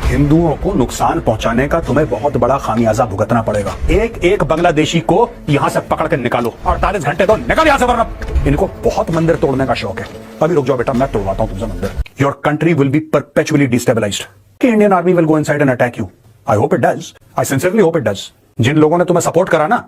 हिंदुओं को नुकसान पहुंचाने का तुम्हें बहुत बड़ा खामियाजा भुगतना पड़ेगा। एक एक बांग्लादेशी को यहां से पकड़ के निकालो, 48 घंटे तो निकल यहां से, वरना इनको बहुत मंदिर तोड़ने का शौक है। अभी रुक जाओ बेटा, मैं तोड़वाता हूं तुमसे मंदिर। Your country will be perpetually destabilised. कि Indian army will go inside and attack you. I hope it does, I sincerely hope it does. जिन लोगों ने तुम्हें सपोर्ट करा ना,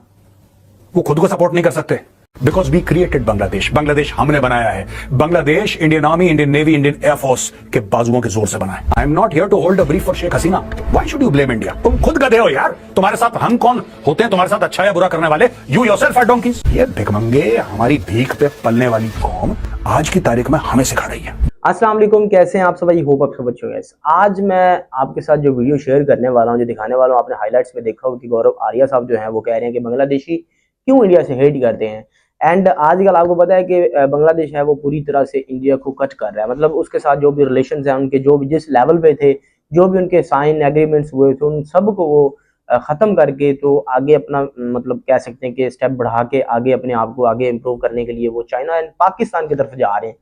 वो खुद को सपोर्ट नहीं कर सकते। Because we created Bangladesh. Bangladesh हमने बनाया है। Bangladesh Indian army, Indian navy, Indian air force के बाजुओं के जोर से बना है। I am not here to hold a brief for Sheikh Hasina. Why should you blame India? तुम खुद गधे हो यार। तुम्हारे साथ हम कौन होते हैं तुम्हारे साथ अच्छा या बुरा करने वाले? You yourself are donkeys. ये भिखमंगे हमारी भीख पे पलने वाली कौम आज की तारीख में हमें सिखा रही है। अस्सलाम वालेकुम, कैसे हैं आप सब? आई होप आप सब अच्छे होंगे। आज मैं आपके साथ जो वीडियो शेयर करने वाला हूं, जो दिखाने वाला हूं, आपने हाइलाइट्स में देखा होगा कि गौरव आर्या साहब जो हैं वो कह रहे हैं कि बांग्लादेशी क्यों इंडिया से हेट करते हैं। एंड आजकल आपको पता है कि बांग्लादेश है वो पूरी तरह से इंडिया को कट कर रहा है। मतलब उसके साथ जो भी रिलेशंस हैं उनके, जो भी जिस लेवल पे थे, जो भी उनके साइन एग्रीमेंट्स हुए थे, उन सब को वो ख़त्म करके तो आगे अपना, मतलब कह सकते हैं कि स्टेप बढ़ा के आगे अपने आप को आगे इम्प्रूव करने के लिए वो चाइना एंड पाकिस्तान की तरफ जा रहे हैं।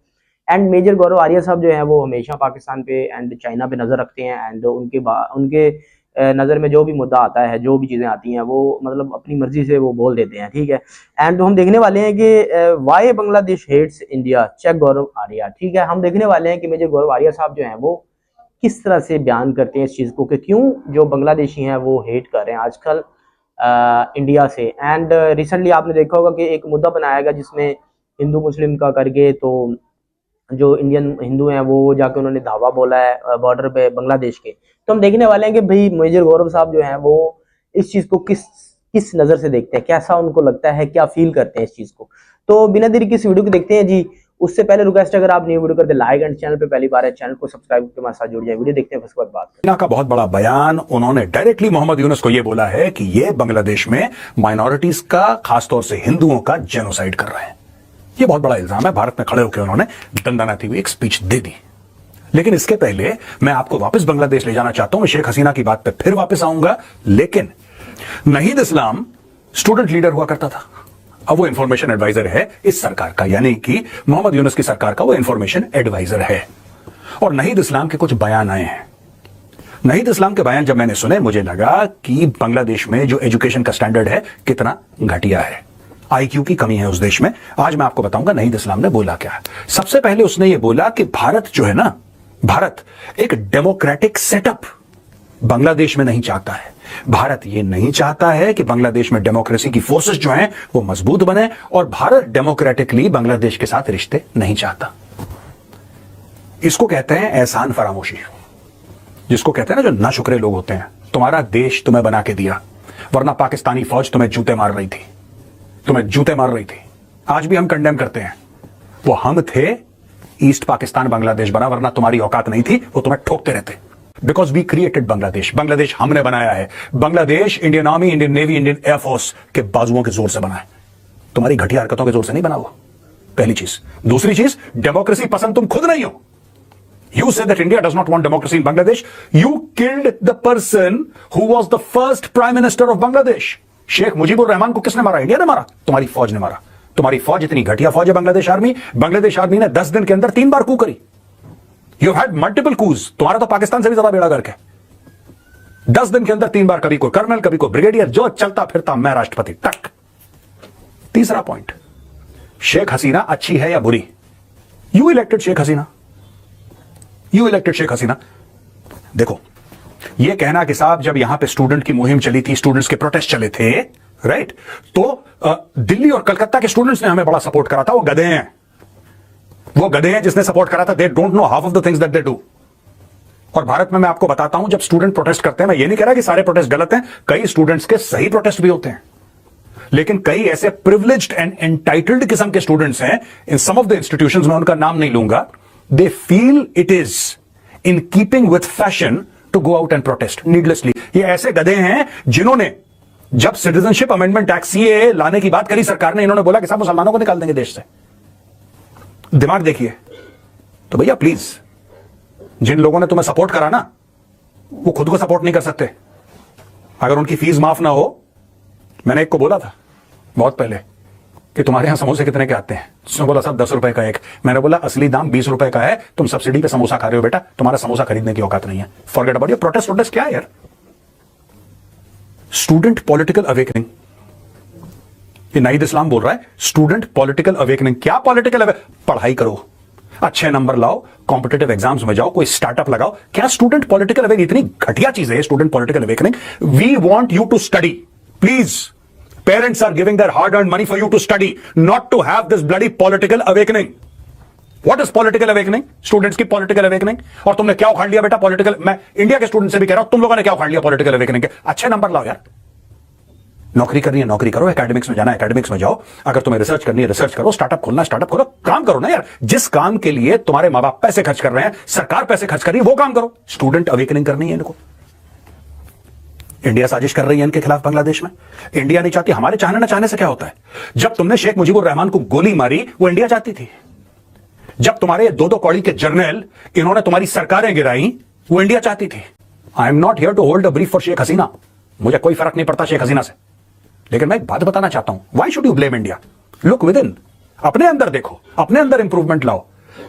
एंड मेजर गौरव आर्या साहब जो हैं वो हमेशा पाकिस्तान पे एंड चाइना पे नज़र रखते हैं। एंड उनके नज़र में जो भी मुद्दा आता है, जो भी चीज़ें आती हैं, वो मतलब अपनी मर्जी से वो बोल देते हैं, ठीक है। एंड हम देखने वाले हैं कि why Bangladesh hates India, check Gaurav Arya, ठीक है। हम देखने वाले हैं कि मेजर गौरव आर्या साहब जो हैं वो किस तरह से बयान करते हैं इस चीज़ को कि क्यों जो बांग्लादेशी हैं वो हेट कर रहे हैं आजकल इंडिया से। एंड रिसेंटली आपने देखा होगा कि एक मुद्दा बनाया गया जिसमें हिंदू मुस्लिम का करके, तो जो इंडियन हिंदू हैं वो जाके उन्होंने धावा बोला है बॉर्डर पे बांग्लादेश के। तो हम देखने वाले हैं कि भाई मेजर गौरव साहब जो हैं वो इस चीज़ को किस नज़र से देखते हैं, कैसा उनको लगता है, क्या फील करते हैं इस चीज़ को। तो बिना देरी किस वीडियो को देखते हैं जी। उससे पहले रिक्वेस्ट, अगर आप न्यू वीडियो कर दे लाइक एंड चैनल पे पहली बार है चैनल को सब्सक्राइब करके हमारे साथ जुड़ जाए। वीडियो देखते हैं, फिर उसके बाद बात चाइना का बहुत बड़ा बयान। उन्होंने डायरेक्टली मोहम्मद यूनुस को यह बोला है कि ये बांग्लादेश में माइनॉरिटीज का, खासतौर से हिंदुओं का जेनोसाइड कर रहे हैं। ये बहुत बड़ा इल्जाम है। भारत में खड़े होकर उन्होंने दंडनाती हुई एक स्पीच दे दी। लेकिन इसके पहले मैं आपको वापस बांग्लादेश ले जाना चाहता हूं। मैं शेख हसीना की बात पे फिर वापस आऊंगा। लेकिन नहीद इस्लाम स्टूडेंट लीडर हुआ करता था, अब वो इंफॉर्मेशन एडवाइजर है इस सरकार का, यानी कि मोहम्मद यूनुस की सरकार का वो इंफॉर्मेशन एडवाइजर है। और नहीद इस्लाम के कुछ बयान आए हैं। नहीद इस्लाम के बयान जब मैंने सुने, मुझे लगा कि बांग्लादेश में जो एजुकेशन का स्टैंडर्ड है कितना घटिया है, आईक्यू की कमी है उस देश में। आज मैं आपको बताऊंगा नहीद इस्लाम ने बोला क्या। सबसे पहले उसने ये बोला कि भारत जो है ना, भारत एक डेमोक्रेटिक सेटअप बांग्लादेश में नहीं चाहता है। भारत ये नहीं चाहता है कि बांग्लादेश में डेमोक्रेसी की फोर्सेस जो हैं वो मजबूत बने, और भारत डेमोक्रेटिकली बांग्लादेश के साथ रिश्ते नहीं चाहता। इसको कहते हैं एहसान फरामोशी, जिसको कहते हैं ना जो नाशुक्रे लोग होते हैं। तुम्हारा देश तुम्हें बना के दिया, वरना पाकिस्तानी फौज तुम्हें जूते मार रही थी, तुम्हें जूते मार रही थी। आज भी हम कंडेम करते हैं। वो हम थे, ईस्ट पाकिस्तान बांग्लादेश बना, वरना तुम्हारी औकात नहीं थी, वो तुम्हें ठोकते रहते। Because we created Bangladesh. Bangladesh हमने बनाया है। Bangladesh Indian army, Indian navy, Indian air force के बाजुओं के जोर से बना है। तुम्हारी घटिया हरकतों के जोर से नहीं बना वो, पहली चीज। दूसरी चीज, डेमोक्रेसी पसंद तुम खुद नहीं हो। You said that India does not want democracy in Bangladesh. You killed the person who was the first prime minister of Bangladesh. Sheikh Mujibur Rahman को किसने मारा? इंडिया ने मारा, तुम्हारी फौज ने मारा। तुम्हारी फौज इतनी घटिया फौज है बांग्लादेश आर्मी। बांग्लादेश आर्मी ने 10 दिन के अंदर 3 बार कू करी। You had multiple coups. तुम्हारा तो पाकिस्तान से भी ज्यादा बेड़ा गर्क है। 10 दिन के अंदर 3 बार, कभी को कर्नल, कभी को ब्रिगेडियर, जो चलता फिरता मैं राष्ट्रपति तक। तीसरा पॉइंट, शेख हसीना अच्छी है या बुरी? You elected Sheikh Hasina, you elected Sheikh Hasina. देखो, यह कहना कि साहब जब यहां पे स्टूडेंट की मुहिम चली थी, स्टूडेंट्स के प्रोटेस्ट चले थे, राइट, तो दिल्ली और कलकत्ता के स्टूडेंट्स ने हमें बड़ा सपोर्ट करा था। वो गधे हैं, वो गधे हैं जिसने सपोर्ट करा था। They don't know half of the things that they do. और भारत में मैं आपको बताता हूं, जब स्टूडेंट प्रोटेस्ट करते हैं, मैं ये नहीं कह रहा कि सारे प्रोटेस्ट गलत हैं, कई स्टूडेंट्स के सही प्रोटेस्ट भी होते हैं, लेकिन कई ऐसे प्रिविलेज्ड एंड एंटाइटल्ड किस्म के स्टूडेंट्स हैं in some of the institutions, मैं उनका नाम नहीं लूंगा, they feel it is in keeping with fashion to go out and protest needlessly. ये ऐसे गधे हैं जिन्होंने जब सिटीजनशिप अमेंडमेंट एक्ट सीएए लाने की बात करी सरकार ने, इन्होंने बोला कि साहब मुसलमानों को निकाल देंगे देश से। दिमाग देखिए। तो भैया प्लीज, जिन लोगों ने तुम्हें सपोर्ट करा ना, वो खुद को सपोर्ट नहीं कर सकते। अगर उनकी फीस माफ ना हो, मैंने एक को बोला था बहुत पहले कि तुम्हारे यहां समोसे कितने के आते हैं? उसने बोला साहब 10 रुपए का एक। मैंने बोला असली दाम 20 रुपए का है, तुम सब्सिडी पे समोसा खा रहे हो बेटा, तुम्हारा समोसा खरीदने की औकात नहीं है। फॉरगेट अबाउट योर प्रोटेस्ट क्या है यार? स्टूडेंट पॉलिटिकल अवेकनिंग, ये नाहिद इस्लाम बोल रहा है, स्टूडेंट पॉलिटिकल अवेकनिंग। क्या पॉलिटिकल पढ़ाई करो, अच्छे नंबर लाओ, कॉम्पिटेटिव एग्जाम्स में जाओ, कोई स्टार्टअप लगाओ। क्या स्टूडेंट पॉलिटिकल अवेकनिंग? इतनी घटिया चीज है student political awakening. We want you to study, please. Parents are giving their hard-earned money for you to study, not to have this bloody political awakening. What is political awakening? Students की political awakening। और तुमने क्या उखाड़ लिया बेटा political? मैं India के student से भी कह रहा हूं, तुम लोगों ने क्या उखाड़ लिया political awakening के? अच्छे नंबर लाओ यार। नौकरी करनी है नौकरी करो, एकेडमिक्स में जाना है एकेडमिक्स में जाओ, अगर तुम्हें रिसर्च करनी है रिसर्च करो, स्टार्टअप खोलना स्टार्टअप खोलो, काम करो ना यार। जिस काम के लिए तुम्हारे माँ बाप पैसे खर्च कर रहे हैं, सरकार पैसे खर्च कर रही है, वो काम करो। स्टूडेंट अवेकनिंग करनी है इनको। इंडिया साजिश कर रही है इनके खिलाफ बांग्लादेश में। इंडिया नहीं चाहती, हमारे चाहने ना चाहने से क्या होता है? जब तुमने शेख मुजीबुर रहमान को गोली मारी, वो इंडिया चाहती थी। जब तुम्हारे 2-2 कौड़ी के जर्नल इन्होंने तुम्हारी सरकारें गिराई, वो इंडिया चाहती थी। I am not here to hold a brief for Sheikh Hasina, मुझे कोई फर्क नहीं पड़ता शेख हसीना से, लेकिन मैं एक बात बताना चाहता हूं। Why should you blame India? Look within, अपने अंदर देखो, अपने अंदर इंप्रूवमेंट लाओ।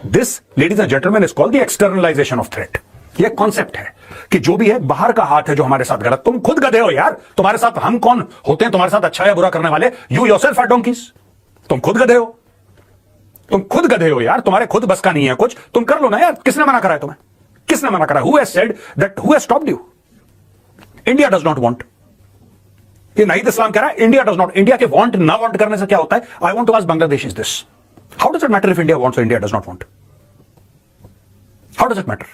This ladies and gentleman is called the externalisation of threat. ये कॉन्सेप्ट है कि जो भी है बाहर का हाथ है जो हमारे साथ गलत। तुम खुद गधे हो यार, तुम्हारे साथ हम कौन होते हैं तुम्हारे साथ अच्छा या बुरा करने वाले? You yourself are donkeys. तुम खुद गधे हो, तुम खुद गधे हो यार, तुम्हारे खुद बस का नहीं है कुछ, तुम कर लो ना यार। किसने मना करा है तुम्हें? किसने मना करा? Who has said that? Who has stopped you? India does not want. ये नाहिद इस्लाम कह रहा है इंडिया डज नॉट। इंडिया के वांट ना वांट करने से क्या होता है? I want to ask Bangladesh is this, how does it matter if India wants और India does not want? How does it matter?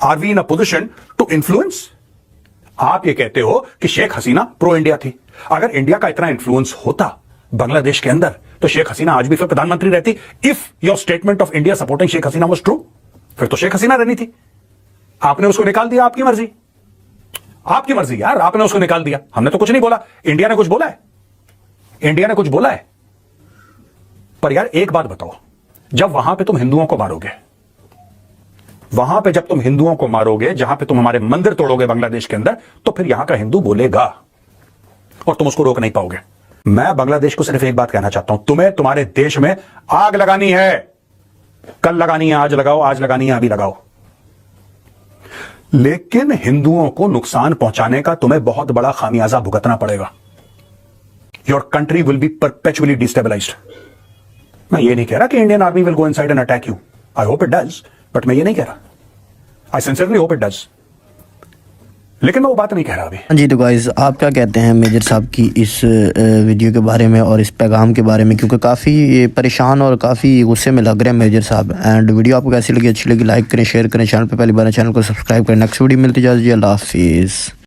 Are we in a position to influence? आप ये कहते हो कि शेख हसीना प्रो इंडिया थी। अगर इंडिया का इतना इन्फ्लुएंस होता बांग्लादेश के अंदर, तो शेख हसीना आज भी फिर प्रधानमंत्री रहती। If your statement of India supporting Sheikh Hasina was true, फिर तो शेख हसीना रहनी थी। आपने उसको निकाल दिया, आपकी मर्जी, आपकी मर्जी यार, आपने उसको निकाल दिया। हमने तो कुछ नहीं बोला। इंडिया ने कुछ बोला है? इंडिया ने कुछ बोला है? पर यार एक बात बताओ, जब वहां पे तुम हिंदुओं को मारोगे, वहां पे जब तुम हिंदुओं को मारोगे, जहां पे तुम हमारे मंदिर तोड़ोगे बांग्लादेश के अंदर, तो फिर यहां का हिंदू बोलेगा और तुम उसको रोक नहीं पाओगे। मैं बांग्लादेश को सिर्फ एक बात कहना चाहता हूं, तुम्हें तुम्हारे देश में आग लगानी है, कल लगानी है, आज लगाओ, आज लगानी है, अभी लगाओ, लेकिन हिंदुओं को नुकसान पहुंचाने का तुम्हें बहुत बड़ा खामियाजा भुगतना पड़ेगा। Your country will be perpetually destabilised. मैं ये नहीं कह रहा कि Indian army will go inside and attack you, I hope it does, but मैं ये नहीं कह रहा, I sincerely hope it does, लेकिन मैं वो बात नहीं कह रहा अभी। जी तो गाइस, आप क्या कहते हैं मेजर साहब की इस वीडियो के बारे में और इस पैगाम के बारे में? क्योंकि काफ़ी परेशान और काफ़ी गुस्से में लग रहे हैं मेजर साहब। एंड वीडियो आपको कैसी लगी? अच्छी लगी लाइक करें, शेयर करें, चैनल पे पहली बार चैनल को सब्सक्राइब करें। नेक्स्ट वीडियो मिलती जाए जी, अल्लाह हाफिज़।